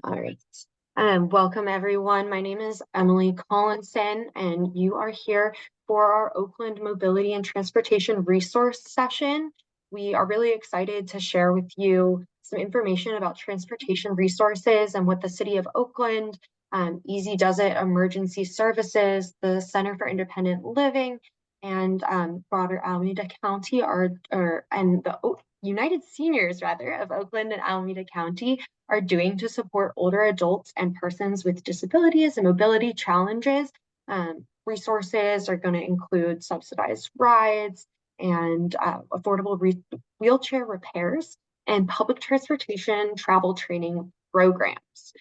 All right. Welcome everyone. My name is Emily Collinson, and you are here for our Oakland Mobility and Transportation Resource Session. We are really excited to share with you some information about transportation resources and what the City of Oakland, Easy Does It Emergency Services, the Center for Independent Living, and broader Alameda County and the United Seniors rather of Oakland and Alameda County are doing to support older adults and persons with disabilities and mobility challenges. Resources are going to include subsidized rides and affordable wheelchair repairs and public transportation travel training programs.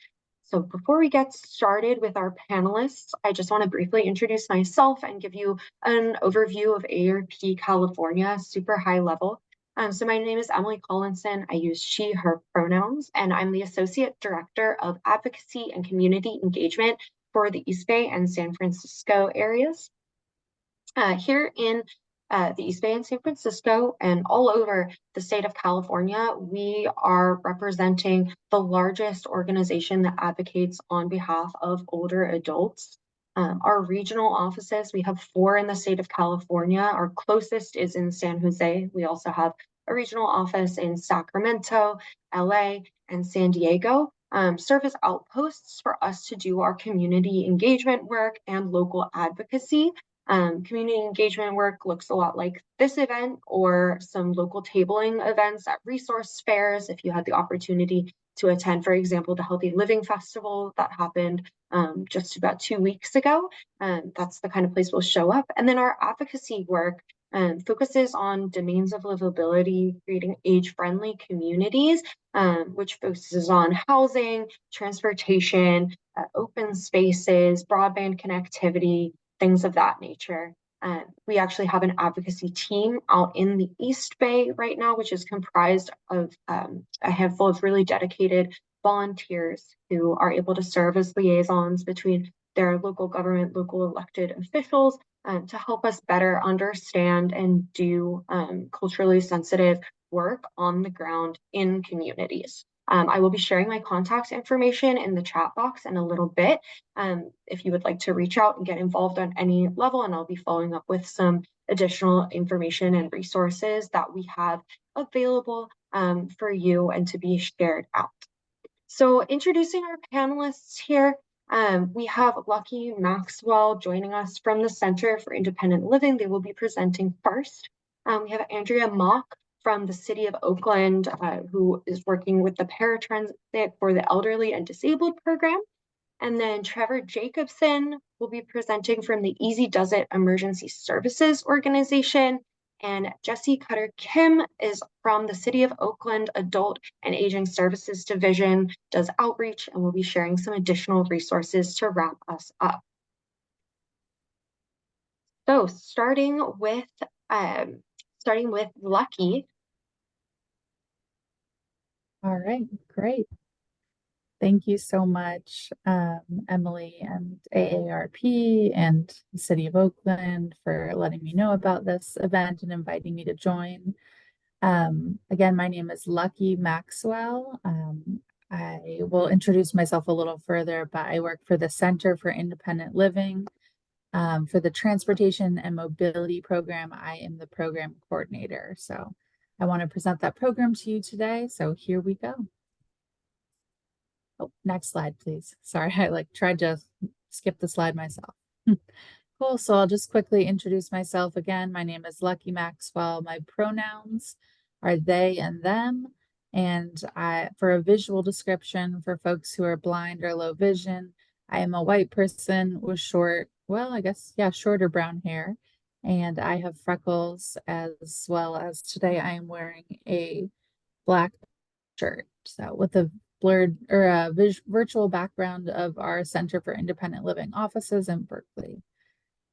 So before we get started with our panelists, I just want to briefly introduce myself and give you an overview of AARP California, super high level. So my name is Emily Collinson. I use she, her pronouns, and I'm the Associate Director of Advocacy and Community Engagement for the East Bay and San Francisco areas. Here in the East Bay and San Francisco and all over the state of California, we are representing the largest organization that advocates on behalf of older adults. Our regional offices, we have 4 in the state of California. Our closest is in San Jose. We also have a regional office in Sacramento, LA, and San Diego, serve as outposts for us to do our community engagement work and local advocacy. Community engagement work looks a lot like this event or some local tabling events at resource fairs. If you had the opportunity to attend, for example, the Healthy Living Festival that happened just about 2 weeks ago, that's the kind of place we'll show up. And then our advocacy work focuses on domains of livability, creating age-friendly communities, which focuses on housing, transportation, open spaces, broadband connectivity, things of that nature. We actually have an advocacy team out in the East Bay right now, which is comprised of a handful of really dedicated volunteers who are able to serve as liaisons between their local government, local elected officials, to help us better understand and do culturally sensitive work on the ground in communities. I will be sharing my contact information in the chat box in a little bit if you would like to reach out and get involved on any level, and I'll be following up with some additional information and resources that we have available for you and to be shared out. So introducing our panelists here, we have Lucky Maxwell joining us from the Center for Independent Living. They will be presenting first. We have Andrea Mock from the City of Oakland, who is working with the paratransit for the elderly and disabled program. And then Trevor Jacobson will be presenting from the Easy Does It Emergency Services Organization. And Jessie Cutter Kim is from the City of Oakland Adult and Aging Services Division, does outreach, and will be sharing some additional resources to wrap us up. So starting with Lucky. All right, great. Thank you so much, Emily and AARP and the City of Oakland for letting me know about this event and inviting me to join. Again, my name is Lucky Maxwell. I will introduce myself a little further, but I work for the Center for Independent Living. For the Transportation and Mobility Program, I am the program coordinator. So I want to present that program to you today. So here we go. Oh, next slide, please. Sorry, I tried to skip the slide myself. Cool, so I'll just quickly introduce myself again. My name is Lucky Maxwell. My pronouns are they and them. And for a visual description for folks who are blind or low vision, I am a white person with short, well, I guess, yeah, shorter brown hair. And I have freckles, as well as today I am wearing a black shirt. So with a blurred or a virtual background of our Center for Independent Living offices in Berkeley.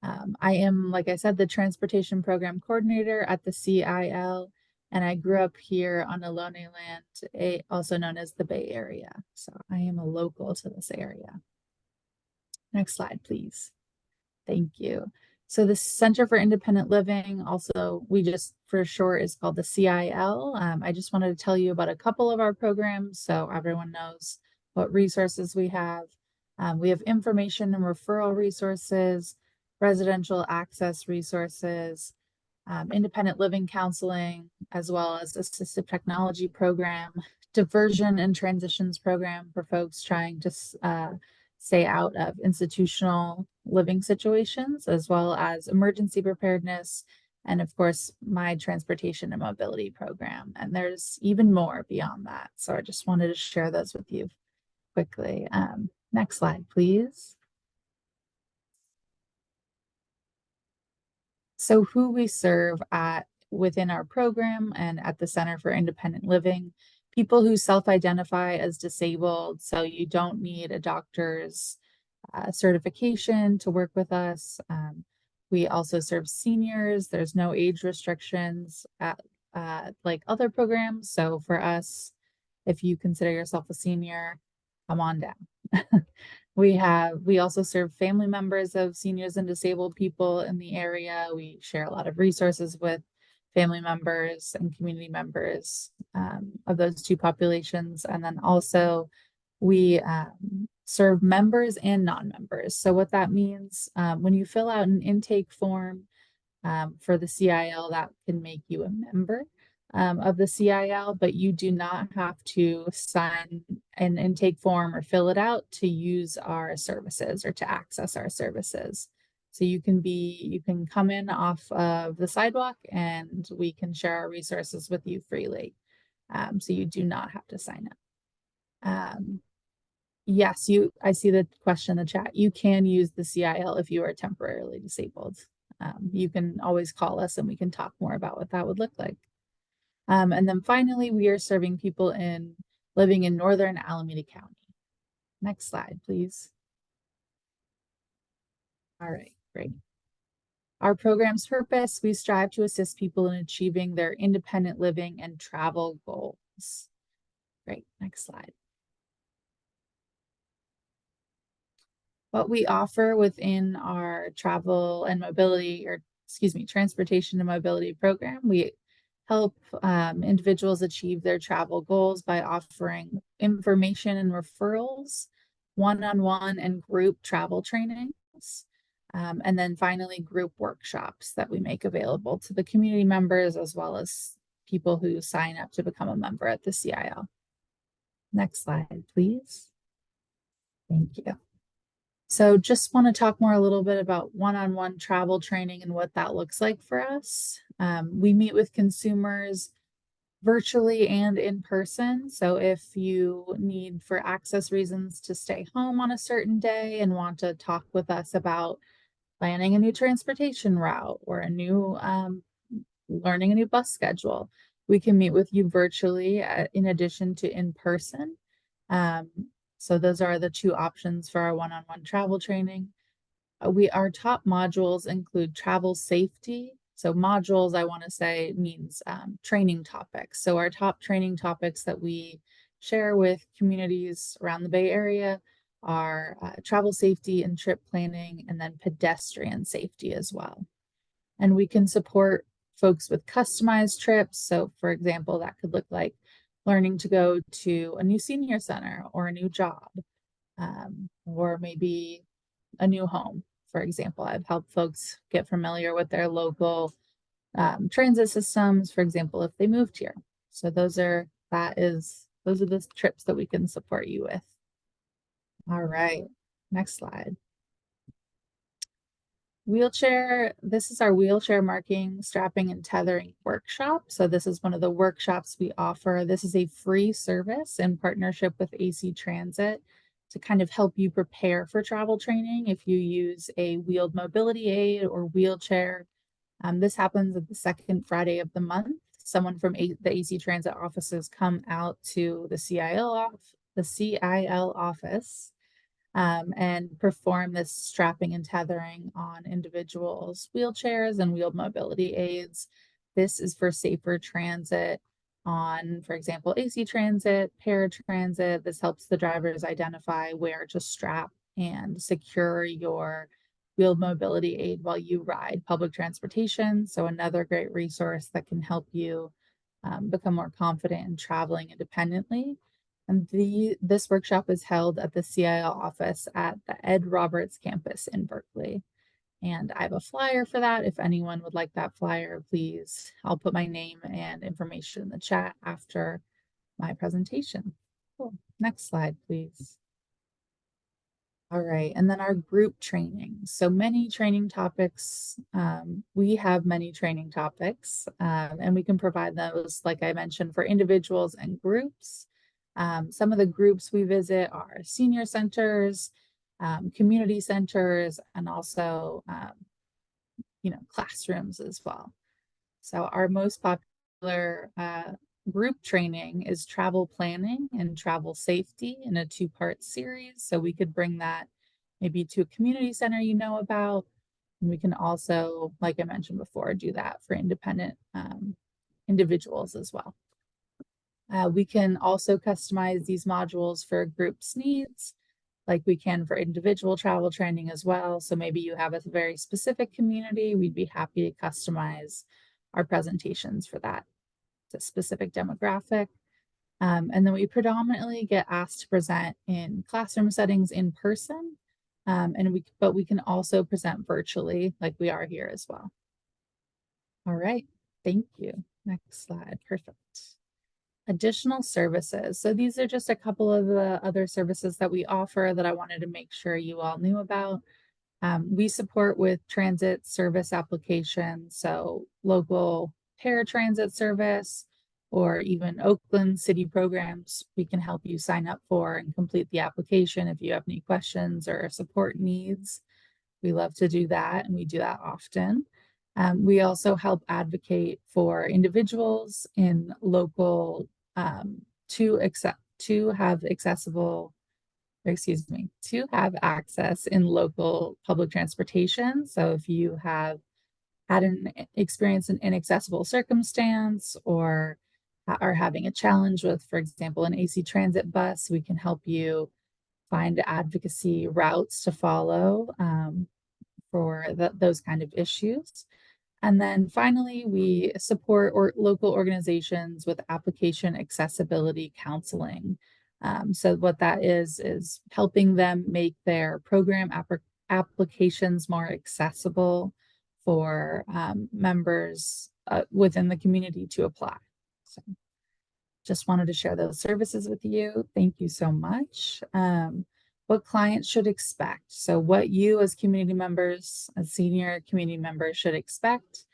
I am, like I said, the Transportation Program Coordinator at the CIL, and I grew up here on Ohlone land, also known as the Bay Area. So I am a local to this area. Next slide, please. Thank you. So the Center for Independent Living, also we just for short is called the CIL. I just wanted to tell you about a couple of our programs so everyone knows what resources we have. We have information and referral resources, residential access resources, independent living counseling, as well as assistive technology program, diversion and transitions program for folks trying to stay out of institutional living situations, as well as emergency preparedness, and of course, my transportation and mobility program. And there's even more beyond that. So I just wanted to share those with you quickly. Next slide, please. So who we serve within our program and at the Center for Independent Living, people who self-identify as disabled, so you don't need a doctor's certification to work with us. We also serve seniors. There's no age restrictions like other programs. So for us, if you consider yourself a senior, come on down. We also serve family members of seniors and disabled people in the area. We share a lot of resources with family members and community members of those two populations. And then also we serve members and non-members. So what that means, when you fill out an intake form for the CIL, that can make you a member of the CIL, but you do not have to sign an intake form or fill it out to use our services or to access our services. So you can come in off of the sidewalk and we can share our resources with you freely. So you do not have to sign up. Yes, I see the question in the chat. You can use the CIL if you are temporarily disabled. You can always call us and we can talk more about what that would look like. And then finally, we are serving people living in northern Alameda County. Next slide, please. All right, great. Our program's purpose, we strive to assist people in achieving their independent living and travel goals. Great, next slide. What we offer within our travel and mobility, or excuse me, transportation and mobility program, we help individuals achieve their travel goals by offering information and referrals, one-on-one and group travel trainings, and then finally group workshops that we make available to the community members as well as people who sign up to become a member at the CIL. Next slide, please. Thank you. So just want to talk more a little bit about one-on-one travel training and what that looks like for us. We meet with consumers virtually and in person. So if you need for access reasons to stay home on a certain day and want to talk with us about planning a new transportation route or learning a new bus schedule, we can meet with you virtually in addition to in person. So those are the two options for our one-on-one travel training. Our top modules include travel safety. So modules, I want to say, means training topics. So our top training topics that we share with communities around the Bay Area are travel safety and trip planning, and then pedestrian safety as well. And we can support folks with customized trips. So for example, that could look like learning to go to a new senior center or a new job, or maybe a new home. For example, I've helped folks get familiar with their local transit systems, for example, if they moved here. So those are the trips that we can support you with. All right, next slide. Wheelchair, this is our wheelchair marking, strapping, and tethering workshop. So this is one of the workshops we offer. This is a free service in partnership with AC Transit to kind of help you prepare for travel training if you use a wheeled mobility aid or wheelchair. This happens at the second Friday of the month. Someone from the AC Transit offices come out to the CIL office and perform this strapping and tethering on individuals' wheelchairs and wheeled mobility aids. This is for safer transit on, for example, AC Transit, paratransit. This helps the drivers identify where to strap and secure your wheeled mobility aid while you ride public transportation. So another great resource that can help you become more confident in traveling independently. And this workshop is held at the CIL office at the Ed Roberts campus in Berkeley. And I have a flyer for that. If anyone would like that flyer, please, I'll put my name and information in the chat after my presentation. Cool. Next slide, please. All right, and then our group training. So many training topics. We have many training topics, and we can provide those, like I mentioned, for individuals and groups. Some of the groups we visit are senior centers, community centers, and also, classrooms as well. So our most popular group training is travel planning and travel safety in a two-part series. So we could bring that maybe to a community center you know about. And we can also, like I mentioned before, do that for independent individuals as well. We can also customize these modules for groups' needs, like we can for individual travel training as well. So maybe you have a very specific community, we'd be happy to customize our presentations for that specific demographic. And then we predominantly get asked to present in classroom settings in person, but we can also present virtually like we are here as well. All right, thank you. Next slide, perfect. Additional services. So these are just a couple of the other services that we offer that I wanted to make sure you all knew about. We support with transit service applications, so local paratransit service, or even Oakland city programs we can help you sign up for and complete the application if you have any questions or support needs. We love to do that, and we do that often. We also help advocate for individuals in local to have access in local public transportation. So if you have had an experience in inaccessible circumstance or are having a challenge with, for example, an AC transit bus, we can help you find advocacy routes to follow for those kind of issues. And then finally, we support local organizations with application accessibility counseling. So what that is helping them make their program applications more accessible for members within the community to apply. So just wanted to share those services with you. Thank you so much. What clients should expect. So what you as community members, as senior community members should expect,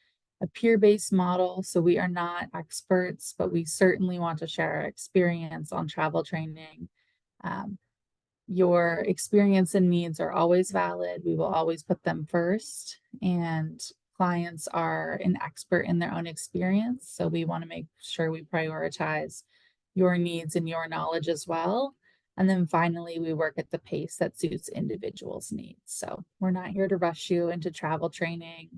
a peer-based model. So we are not experts, but we certainly want to share our experience on travel training. Your experience and needs are always valid. We will always put them first, and clients are an expert in their own experience. So we want to make sure we prioritize your needs and your knowledge as well. And then finally, we work at the pace that suits individuals' needs. So we're not here to rush you into travel training.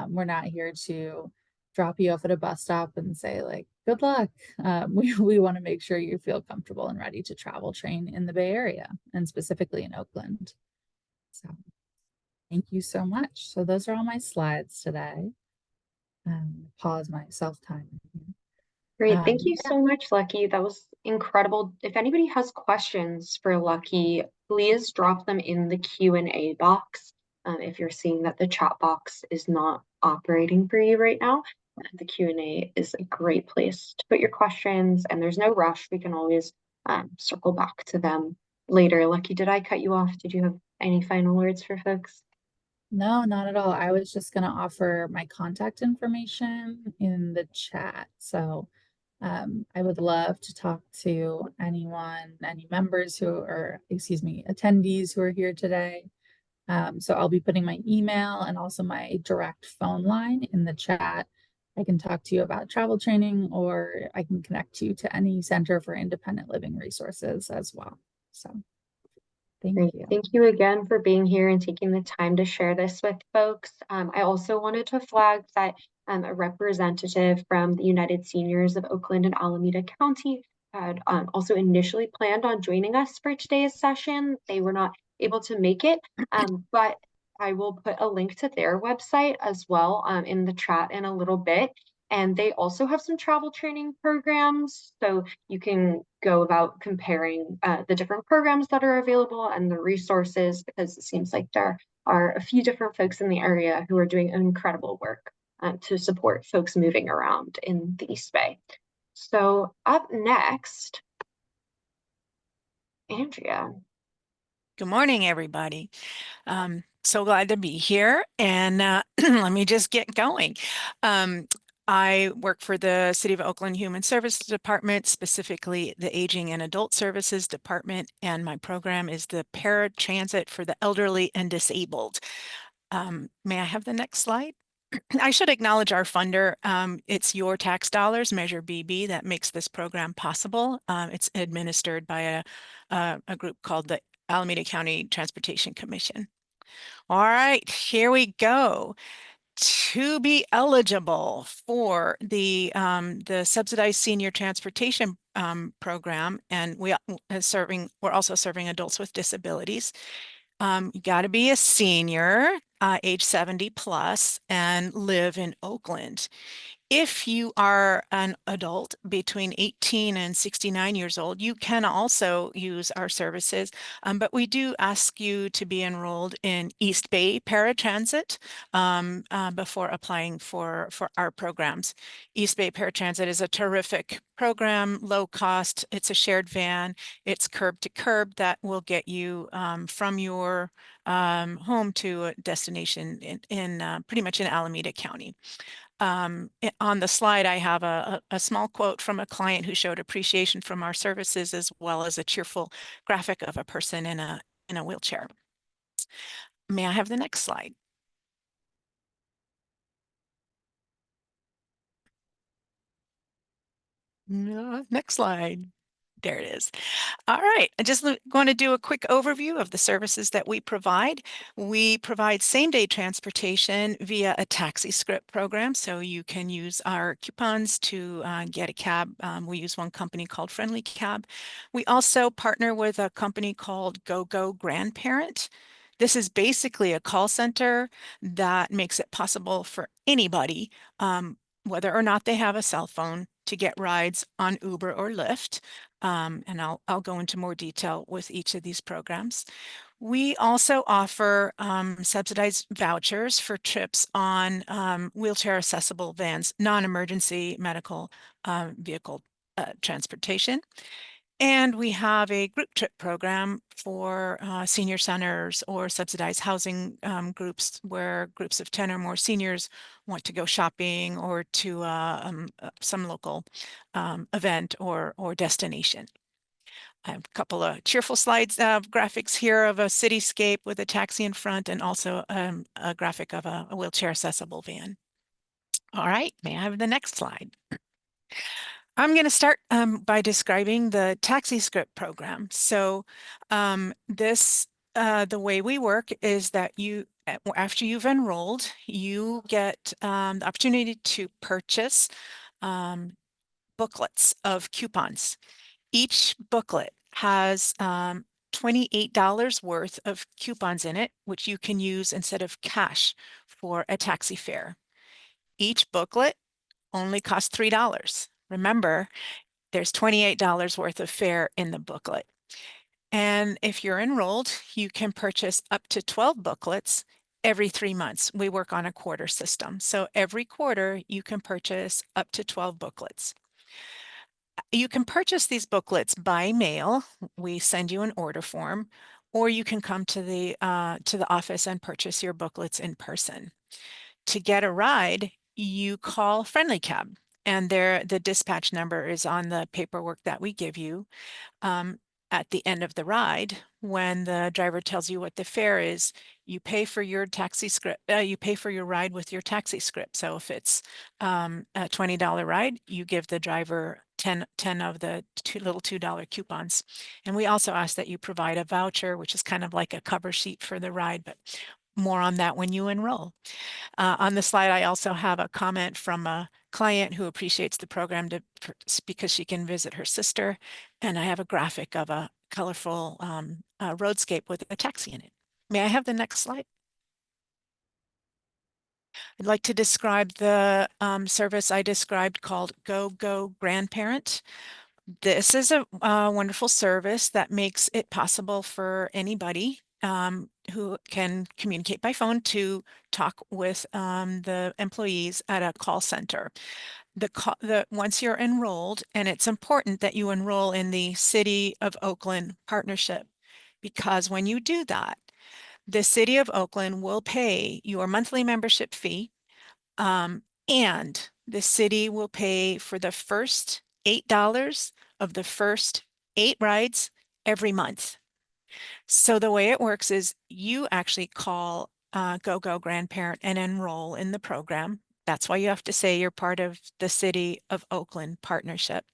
We're not here to drop you off at a bus stop and say like, good luck. We want to make sure you feel comfortable and ready to travel train in the Bay Area and specifically in Oakland. So thank you so much. So those are all my slides today. Pause my self-timer here. Great. Thank you so much, Lucky. That was incredible. If anybody has questions for Lucky, please drop them in the Q&A box. If you're seeing that the chat box is not operating for you right now, the Q&A is a great place to put your questions, and there's no rush. We can always circle back to them later. Lucky, did I cut you off? Did you have any final words for folks? No, not at all. I was just going to offer my contact information in the chat. So I would love to talk to anyone, any members attendees who are here today. So I'll be putting my email and also my direct phone line in the chat. I can talk to you about travel training, or I can connect you to any Center for Independent Living resources as well. So thank you. Thank you again for being here and taking the time to share this with folks. I also wanted to flag that a representative from the United Seniors of Oakland and Alameda County had also initially planned on joining us for today's session. They were not able to make it, but I will put a link to their website as well in the chat in a little bit. And they also have some travel training programs, so you can go about comparing the different programs that are available and the resources, because it seems like there are a few different folks in the area who are doing incredible work to support folks moving around in the East Bay. So up next, Andrea. Good morning, everybody. So glad to be here, and let me just get going. I work for the City of Oakland Human Services Department, specifically the Aging and Adult Services Department, and my program is the Paratransit for the Elderly and Disabled. May I have the next slide? I should acknowledge our funder. It's your tax dollars, Measure BB, that makes this program possible. It's administered by a group called the Alameda County Transportation Commission. All right, here we go. To be eligible for the subsidized senior transportation program, and we're also serving adults with disabilities. You got to be a senior, age 70 plus, and live in Oakland. If you are an adult between 18 and 69 years old, you can also use our services, but we do ask you to be enrolled in East Bay Paratransit before applying for our programs. East Bay Paratransit is a terrific program, low cost. It's a shared van. It's curb to curb that will get you from your home to a destination in pretty much in Alameda County. On the slide, I have a small quote from a client who showed appreciation from our services, as well as a cheerful graphic of a person in a wheelchair. May I have the next slide? Next slide. There it is. All right, I just going to do a quick overview of the services that we provide. We provide same-day transportation via a taxi script program, so you can use our coupons to get a cab. We use one company called Friendly Cab. We also partner with a company called GoGo Grandparent. This is basically a call center that makes it possible for anybody, whether or not they have a cell phone, to get rides on Uber or Lyft. And I'll go into more detail with each of these programs. We also offer subsidized vouchers for trips on wheelchair accessible vans, non-emergency medical vehicle transportation. And we have a group trip program for senior centers or subsidized housing groups, where groups of 10 or more seniors want to go shopping or to some local event or destination. I have a couple of cheerful slides, graphics here of a cityscape with a taxi in front, and also a graphic of a wheelchair accessible van. All right, may I have the next slide? I'm going to start by describing the taxi script program. So the way we work is that after you've enrolled, you get the opportunity to purchase booklets of coupons. Each booklet has $28 worth of coupons in it, which you can use instead of cash for a taxi fare. Each booklet only costs $3. Remember, there's $28 worth of fare in the booklet. And if you're enrolled, you can purchase up to 12 booklets every 3 months. We work on a quarter system. So every quarter, you can purchase up to 12 booklets. You can purchase these booklets by mail. We send you an order form, or you can come to the office and purchase your booklets in person. To get a ride, you call Friendly Cab, and the dispatch number is on the paperwork that we give you. At the end of the ride, when the driver tells you what the fare is, you pay for your taxi script. You pay for your ride with your taxi script. So if it's a $20 ride, you give the driver 10 of the little $2 coupons. And we also ask that you provide a voucher, which is kind of like a cover sheet for the ride, but more on that when you enroll. On the slide, I also have a comment from a client who appreciates the program because she can visit her sister. And I have a graphic of a colorful roadscape with a taxi in it. May I have the next slide? I'd like to describe the service I described called GoGo Grandparent. This is a wonderful service that makes it possible for anybody who can communicate by phone to talk with the employees at a call center. Once you're enrolled, and it's important that you enroll in the City of Oakland partnership, because when you do that, the City of Oakland will pay your monthly membership fee, and the city will pay for the first $8 of the first 8 rides every month. So the way it works is you actually call GoGo Grandparent and enroll in the program. That's why you have to say you're part of the City of Oakland partnership.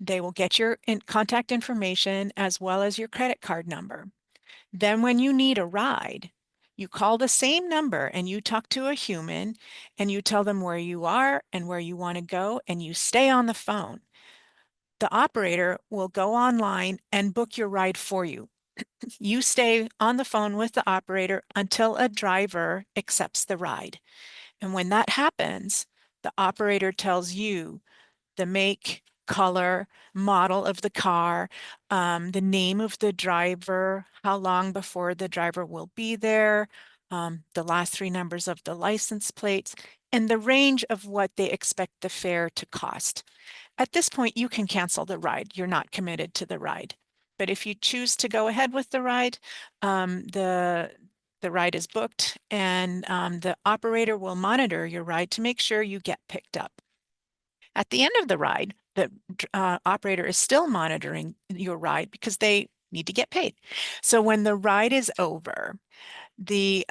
They will get your contact information as well as your credit card number. Then when you need a ride, you call the same number and you talk to a human and you tell them where you are and where you want to go, and you stay on the phone. The operator will go online and book your ride for you. You stay on the phone with the operator until a driver accepts the ride. And when that happens, the operator tells you the make, color, model of the car, the name of the driver, how long before the driver will be there, the last 3 numbers of the license plates, and the range of what they expect the fare to cost. At this point, you can cancel the ride. You're not committed to the ride. But if you choose to go ahead with the ride, the ride is booked, and the operator will monitor your ride to make sure you get picked up. At the end of the ride, the operator is still monitoring your ride because they need to get paid. So when the ride is over, the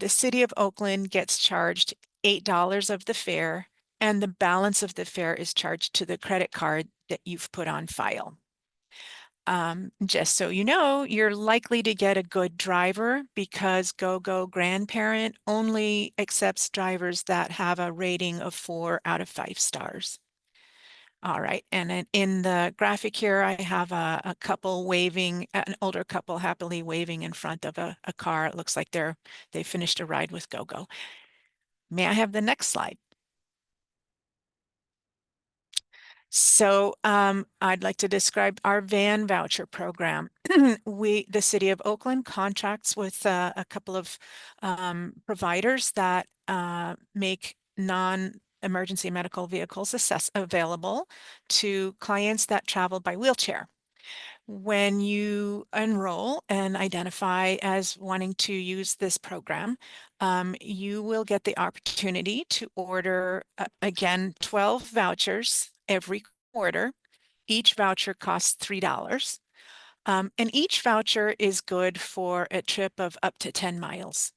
City of Oakland gets charged $8 of the fare, and the balance of the fare is charged to the credit card that you've put on file. Just so you know, you're likely to get a good driver because GoGo Grandparent only accepts drivers that have a rating of 4 out of 5 stars. All right, and in the graphic here, I have a couple waving, an older couple happily waving in front of a car. It looks like they finished a ride with GoGo. May I have the next slide? So I'd like to describe our van voucher program. The City of Oakland contracts with a couple of providers that make non-emergency medical vehicles available to clients that travel by wheelchair. When you enroll and identify as wanting to use this program, you will get the opportunity to order, again, 12 vouchers every quarter. Each voucher costs $3. And each voucher is good for a trip of up to 10 miles.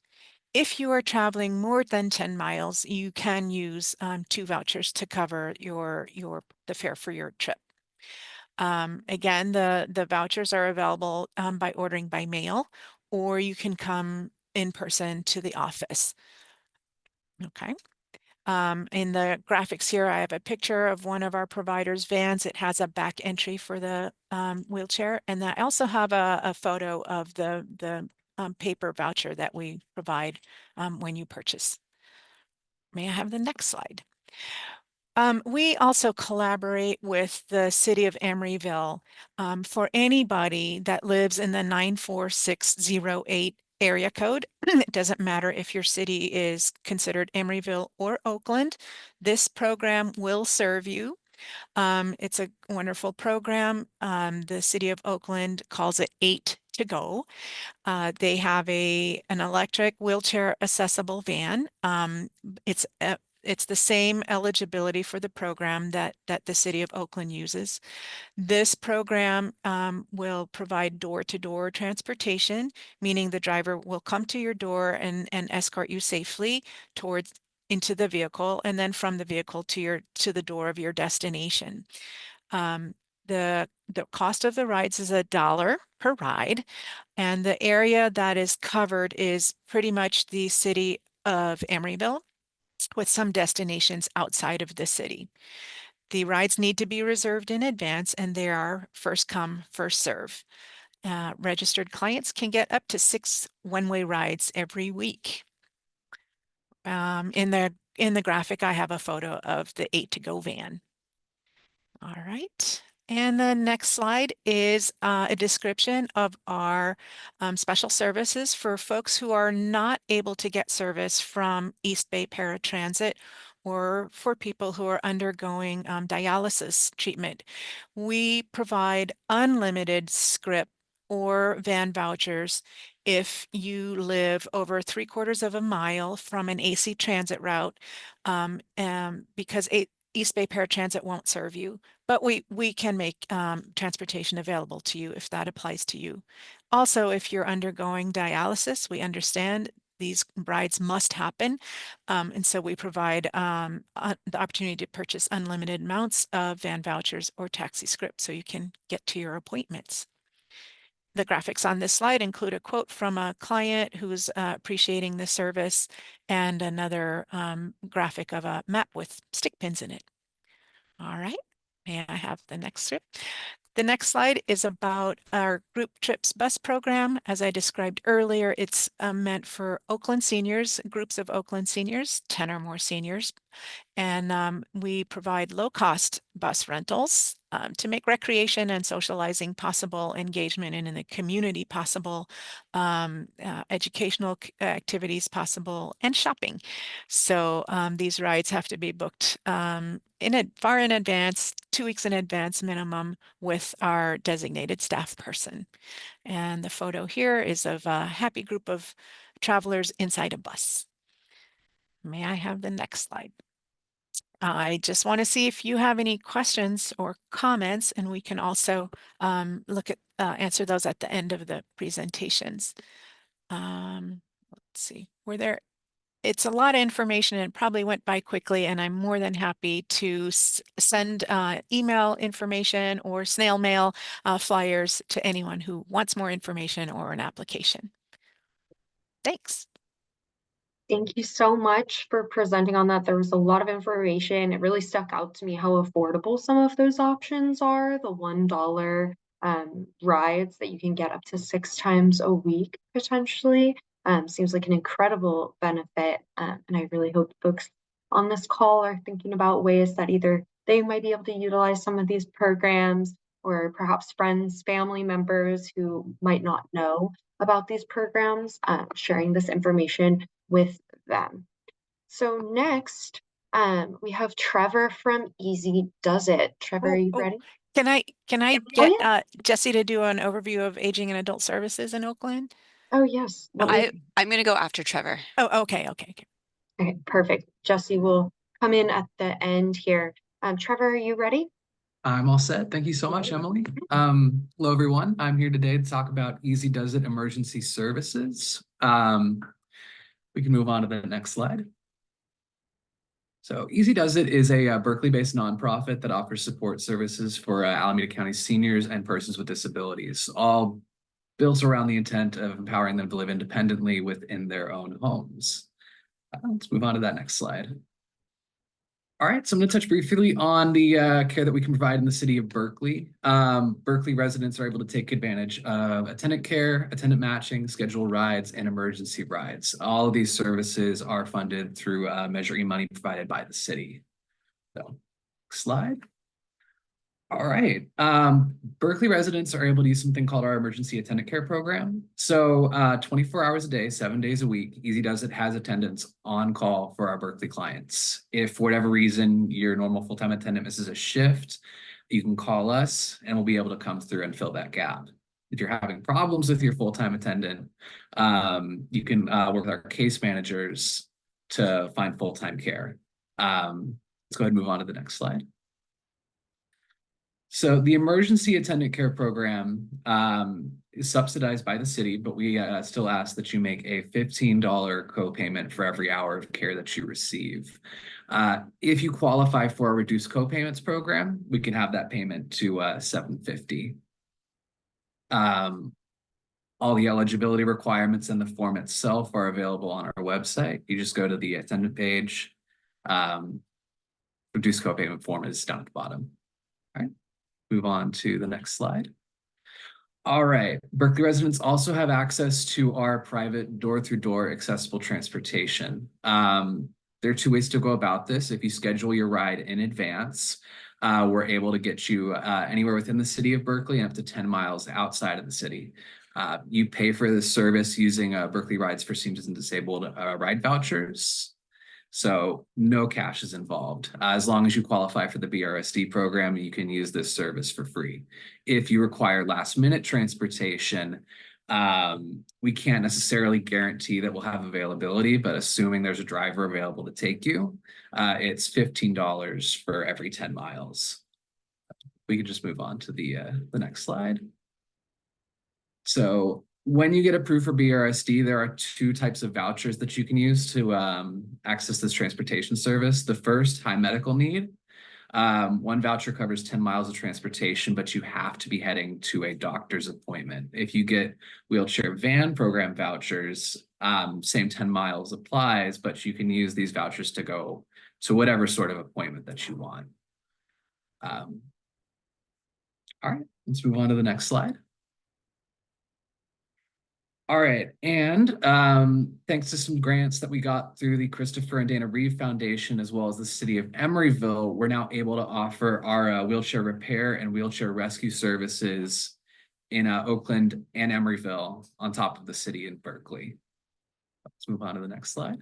If you are traveling more than 10 miles, you can use 2 vouchers to cover the fare for your trip. Again, the vouchers are available by ordering by mail, or you can come in person to the office. Okay. In the graphics here, I have a picture of one of our providers' vans. It has a back entry for the wheelchair, and I also have a photo of the paper voucher that we provide when you purchase. May I have the next slide? We also collaborate with the City of Emeryville for anybody that lives in the 94608 area code. It doesn't matter if your city is considered Emeryville or Oakland. This program will serve you. It's a wonderful program. The City of Oakland calls it 8 to go. They have an electric wheelchair accessible van. It's the same eligibility for the program that the City of Oakland uses. This program will provide door-to-door transportation, meaning the driver will come to your door and escort you safely into the vehicle, and then from the vehicle to the door of your destination. The cost of the rides is $1 per ride, and the area that is covered is pretty much the City of Emeryville, with some destinations outside of the city. The rides need to be reserved in advance, and they are first come, first serve. Registered clients can get up to 6 one-way rides every week. In the graphic, I have a photo of the 8 to go van. All right. And the next slide is a description of our special services for folks who are not able to get service from East Bay Paratransit, or for people who are undergoing dialysis treatment. We provide unlimited script or van vouchers if you live over 3/4 of a mile from an AC transit route, because East Bay Paratransit won't serve you, but we can make transportation available to you if that applies to you. Also, if you're undergoing dialysis, we understand these rides must happen, and so we provide the opportunity to purchase unlimited amounts of van vouchers or taxi scripts so you can get to your appointments. The graphics on this slide include a quote from a client who's appreciating the service, and another graphic of a map with stick pins in it. All right, may I have the next strip? The next slide is about our group trips bus program. As I described earlier, it's meant for Oakland seniors, groups of Oakland seniors, 10 or more seniors. And we provide low-cost bus rentals to make recreation and socializing possible, engagement in the community possible, educational activities possible, and shopping. So these rides have to be booked far in advance, 2 weeks in advance minimum, with our designated staff person. And the photo here is of a happy group of travelers inside a bus. May I have the next slide? I just want to see if you have any questions or comments, and we can also answer those at the end of the presentations. Let's see, it's a lot of information and it probably went by quickly, and I'm more than happy to send email information or snail mail flyers to anyone who wants more information or an application. Thanks. Thank you so much for presenting on that. There was a lot of information. It really stuck out to me how affordable some of those options are. The $1 rides that you can get up to 6 times a week potentially seems like an incredible benefit. And I really hope folks on this call are thinking about ways that either they might be able to utilize some of these programs, or perhaps friends, family members who might not know about these programs, sharing this information with them. So next, we have Trevor from Easy Does It. Trevor, are you ready? Can I Oh, get yeah. Jesse to do an overview of aging and adult services in Oakland? Oh, yes. I'm going to go after Trevor. Oh, okay. Okay, perfect. Jesse will come in at the end here. Trevor, are you ready? I'm all set. Thank you so much, Emily. Hello, everyone. I'm here today to talk about Easy Does It emergency services. We can move on to the next slide. So Easy Does It is a Berkeley-based nonprofit that offers support services for Alameda County seniors and persons with disabilities, all built around the intent of empowering them to live independently within their own homes. Let's move on to that next slide. All right, so I'm going to touch briefly on the care that we can provide in the city of Berkeley. Berkeley residents are able to take advantage of attendant care, attendant matching, scheduled rides, and emergency rides. All of these services are funded through Measure E money provided by the city. So, next slide. All right. Berkeley residents are able to use something called our emergency attendant care program. So 24 hours a day, 7 days a week, Easy Does It has attendants on call for our Berkeley clients. If for whatever reason your normal full-time attendant misses a shift, you can call us and we'll be able to come through and fill that gap. If you're having problems with your full-time attendant, you can work with our case managers to find full-time care. Let's go ahead and move on to the next slide. So the emergency attendant care program is subsidized by the city, but we still ask that you make a $15 copayment for every hour of care that you receive. If you qualify for a reduced copayments program, we can have that payment to $750. All the eligibility requirements and the form itself are available on our website. You just go to the attendant page. Reduced copayment form is down at the bottom. All right. Move on to the next slide. All right, Berkeley residents also have access to our private door-through-door accessible transportation. There are 2 ways to go about this. If you schedule your ride in advance, we're able to get you anywhere within the city of Berkeley and up to 10 miles outside of the city. You pay for this service using Berkeley Rides for Seniors and Disabled ride vouchers. So no cash is involved. As long as you qualify for the BRSD program, you can use this service for free. If you require last minute transportation, we can't necessarily guarantee that we'll have availability, but assuming there's a driver available to take you, it's $15 for every 10 miles. We could just move on to the next slide. So when you get approved for BRSD, there are two types of vouchers that you can use to access this transportation service. The first, high medical need. One voucher covers 10 miles of transportation, but you have to be heading to a doctor's appointment. If you get wheelchair van program vouchers, same 10 miles applies, but you can use these vouchers to go to whatever sort of appointment that you want. All right, let's move on to the next slide. All right, and thanks to some grants that we got through the Christopher and Dana Reeve Foundation, as well as the City of Emeryville, we're now able to offer our wheelchair repair and wheelchair rescue services in Oakland and Emeryville on top of the city in Berkeley. Let's move on to the next slide.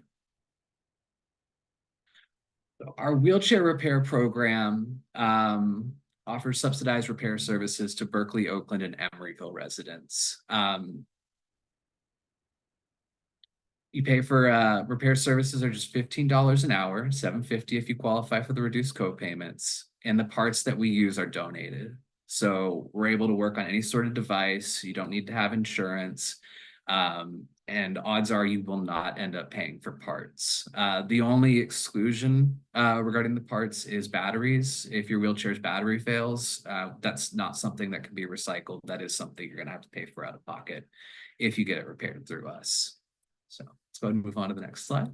So our wheelchair repair program offers subsidized repair services to Berkeley, Oakland, and Emeryville residents. You pay for repair services are just $15 an hour, $7.50 if you qualify for the reduced co-payments, and the parts that we use are donated. So we're able to work on any sort of device. You don't need to have insurance. And odds are you will not end up paying for parts. The only exclusion regarding the parts is batteries. If your wheelchair's battery fails, that's not something that can be recycled. That is something you're gonna have to pay for out of pocket if you get it repaired through us. So let's go ahead and move on to the next slide.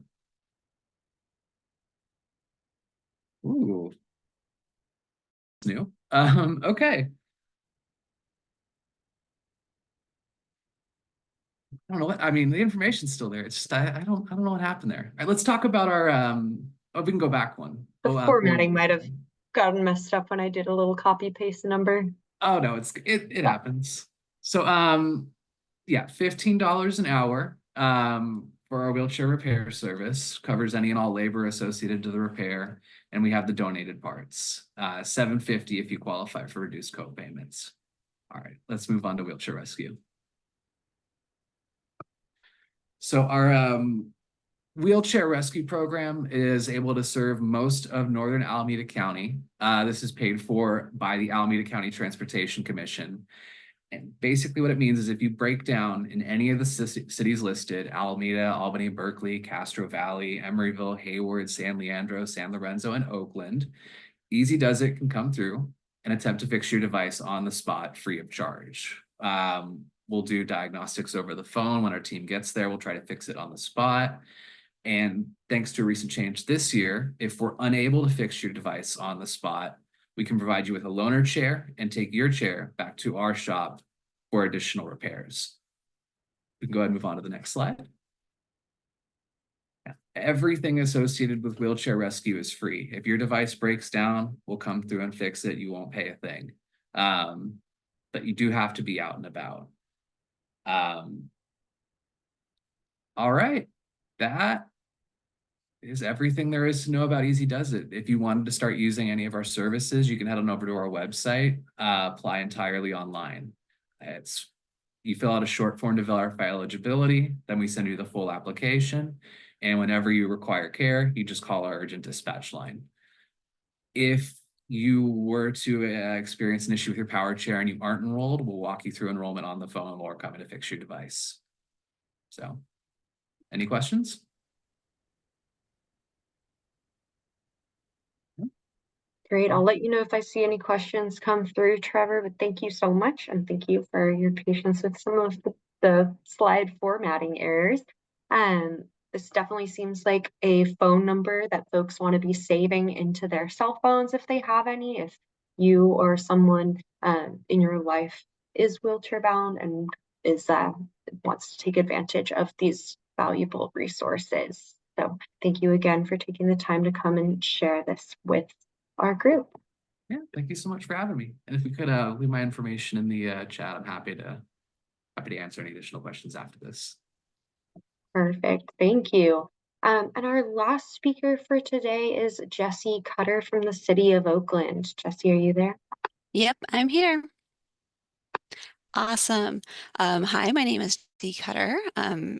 Ooh, new. Okay. I don't know what, I mean, the information's still there. It's just, I don't know what happened there. All right, let's talk about our, oh, we can go back one. The formatting might have gotten messed up when I did a little copy paste number. Oh no, it happens. So, yeah, $15 an hour, for our wheelchair repair service, covers any and all labor associated to the repair. And we have the donated parts, $7.50 if you qualify for reduced co-payments. All right, let's move on to wheelchair rescue. So our wheelchair rescue program is able to serve most of northern Alameda County. This is paid for by the Alameda County Transportation Commission. And basically what it means is if you break down in any of the cities listed, Alameda, Albany, Berkeley, Castro Valley, Emeryville, Hayward, San Leandro, San Lorenzo, and Oakland, Easy Does It can come through and attempt to fix your device on the spot free of charge. We'll do diagnostics over the phone. When our team gets there, we'll try to fix it on the spot. And thanks to a recent change this year, if we're unable to fix your device on the spot, we can provide you with a loaner chair and take your chair back to our shop for additional repairs. We can go ahead and move on to the next slide. Everything associated with wheelchair rescue is free. If your device breaks down, we'll come through and fix it. You won't pay a thing. But you do have to be out and about. All right, that is everything there is to know about Easy Does It. If you wanted to start using any of our services, you can head on over to our website, apply entirely online. You fill out a short form to verify eligibility, then we send you the full application. And whenever you require care, you just call our urgent dispatch line. If you were to experience an issue with your power chair and you aren't enrolled, we'll walk you through enrollment on the phone or coming to fix your device. So, any questions? Great. I'll let you know if I see any questions come through, Trevor, but thank you so much. And thank you for your patience with some of the slide formatting errors. This definitely seems like a phone number that folks want to be saving into their cell phones if they have any, if you or someone in your life is wheelchair bound and is wants to take advantage of these valuable resources. So thank you again for taking the time to come and share this with our group. Yeah, thank you so much for having me. And if we could leave my information in the chat, I'm happy to answer any additional questions after this. Perfect. Thank you. And our last speaker for today is Jessie Cutter from the City of Oakland. Jessie, are you there? Yep, I'm here. Awesome. Hi, my name is Dee Cutter.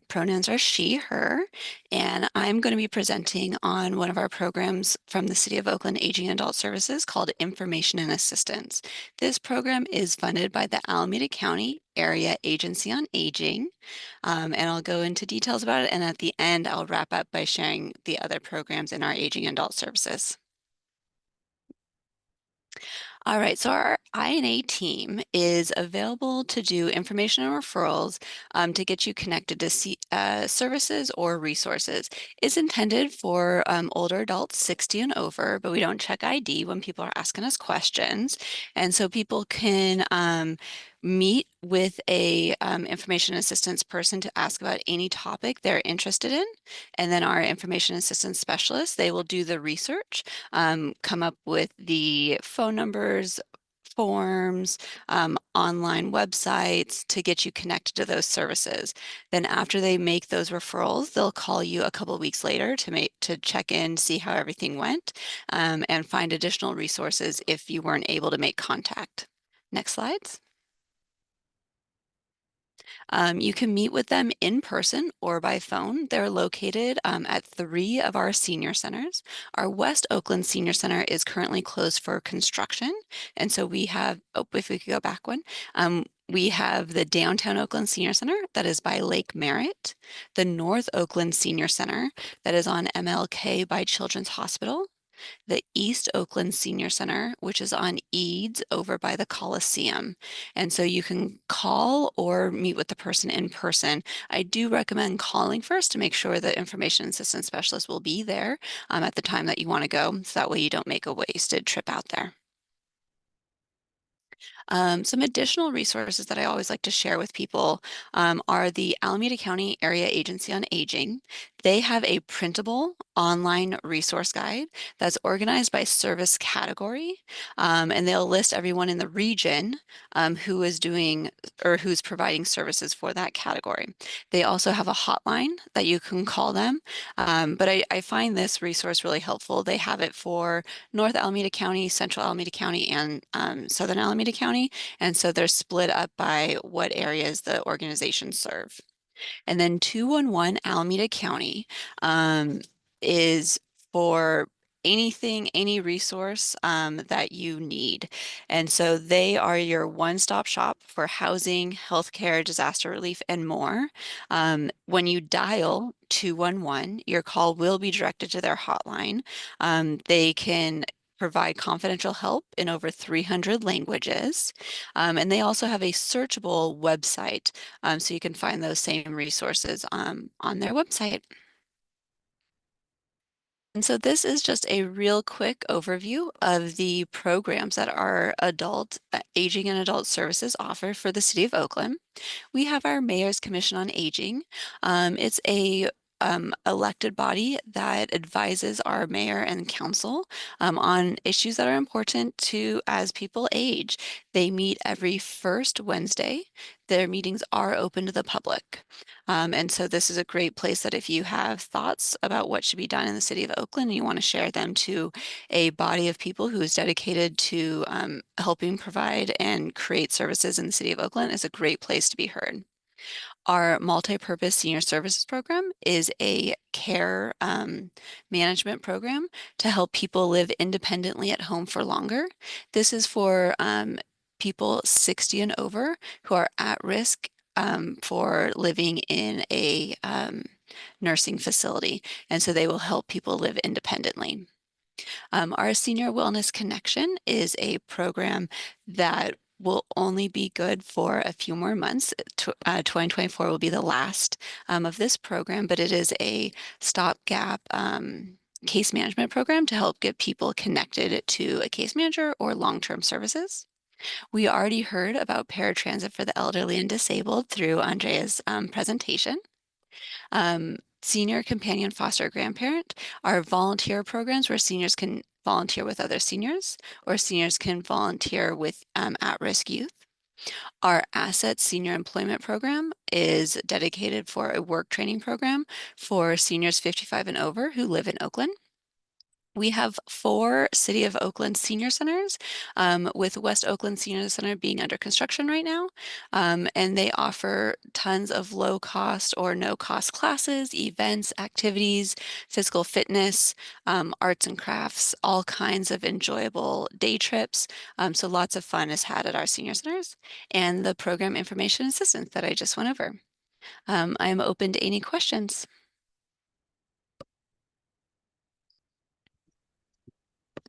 Pronouns are she, her, and I'm going to be presenting on one of our programs from the City of Oakland Aging and Adult Services called Information and Assistance. This program is funded by the Alameda County Area Agency on Aging, and I'll go into details about it, and at the end, I'll wrap up by sharing the other programs in our Aging and Adult Services. All right, so our INA team is available to do information and referrals to get you connected to services or resources. It's intended for older adults 60 and over, but we don't check ID when people are asking us questions. And so people can meet with a information assistance person to ask about any topic they're interested in. And then our information assistance specialist, they will do the research, come up with the phone numbers, forms, online websites to get you connected to those services. Then after they make those referrals, they'll call you a couple of weeks later to check in, see how everything went, and find additional resources if you weren't able to make contact. Next slides. You can meet with them in person or by phone. They're located at 3 of our senior centers. Our West Oakland Senior Center is currently closed for construction. And so we have, oh, if we could go back one, we have the Downtown Oakland Senior Center that is by Lake Merritt, the North Oakland Senior Center that is on MLK by Children's Hospital, the East Oakland Senior Center, which is on Eads over by the Coliseum. And so you can call or meet with the person in person. I do recommend calling first to make sure the information assistance specialist will be there at the time that you want to go, so that way you don't make a wasted trip out there. Some additional resources that I always like to share with people are the Alameda County Area Agency on Aging. They have a printable online resource guide that's organized by service category, and they'll list everyone in the region who is doing or who's providing services for that category. They also have a hotline that you can call them, but I find this resource really helpful. They have it for North Alameda County, Central Alameda County, and Southern Alameda County. And so they're split up by what areas the organizations serve. And then 211 Alameda County is for anything, any resource that you need. And so they are your one-stop shop for housing, healthcare, disaster relief, and more. When you dial 211, your call will be directed to their hotline. They can provide confidential help in over 300 languages. And they also have a searchable website, so you can find those same resources on their website. And so this is just a real quick overview of the programs that our aging and adult services offer for the City of Oakland. We have our Mayor's Commission on Aging. It's a elected body that advises our mayor and council on issues that are important to as people age. They meet every first Wednesday. Their meetings are open to the public. And so this is a great place that if you have thoughts about what should be done in the City of Oakland and you want to share them to a body of people who is dedicated to helping provide and create services in the City of Oakland, is a great place to be heard. Our multi-purpose senior services program is a care management program to help people live independently at home for longer. This is for people 60 and over who are at risk for living in a nursing facility. And so they will help people live independently. Our Senior Wellness Connection is a program that will only be good for a few more months. 2024 will be the last of this program, but it is a stopgap case management program to help get people connected to a case manager or long-term services. We already heard about paratransit for the elderly and disabled through Andrea's presentation. Senior Companion Foster Grandparent are volunteer programs where seniors can volunteer with other seniors, or seniors can volunteer with at-risk youth. Our Asset Senior Employment Program is dedicated for a work training program for seniors 55 and over who live in Oakland. We have 4 City of Oakland senior centers, with West Oakland Senior Center being under construction right now. And they offer tons of low cost or no cost classes, events, activities, physical fitness, arts and crafts, all kinds of enjoyable day trips. So lots of fun is had at our senior centers, and the program information assistance that I just went over. I'm open to any questions.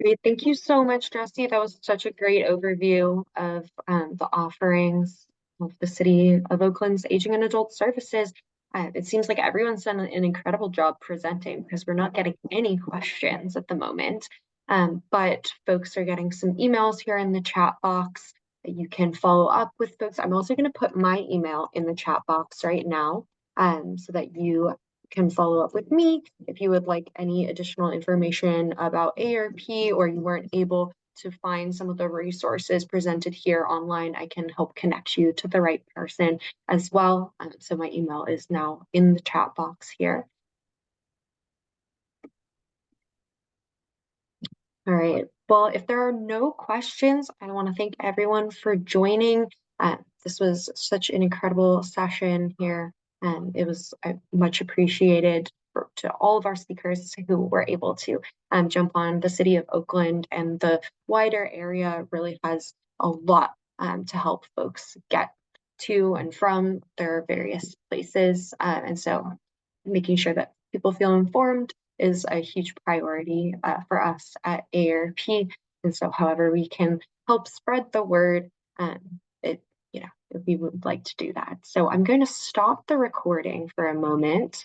Great. Thank you so much, Jesse. That was such a great overview of the offerings of the City of Oakland's Aging and Adult Services. It seems like everyone's done an incredible job presenting because we're not getting any questions at the moment. But folks are getting some emails here in the chat box that you can follow up with folks. I'm also going to put my email in the chat box right now so that you can follow up with me if you would like any additional information about AARP, or you weren't able to find some of the resources presented here online. I can help connect you to the right person as well. So my email is now in the chat box here. All right. Well, if there are no questions, I want to thank everyone for joining. This was such an incredible session here. It was much appreciated to all of our speakers who were able to jump on. The City of Oakland and the wider area really has a lot to help folks get to and from their various places. And so making sure that people feel informed is a huge priority for us at AARP. And so however we can help spread the word, we would like to do that. So I'm going to stop the recording for a moment.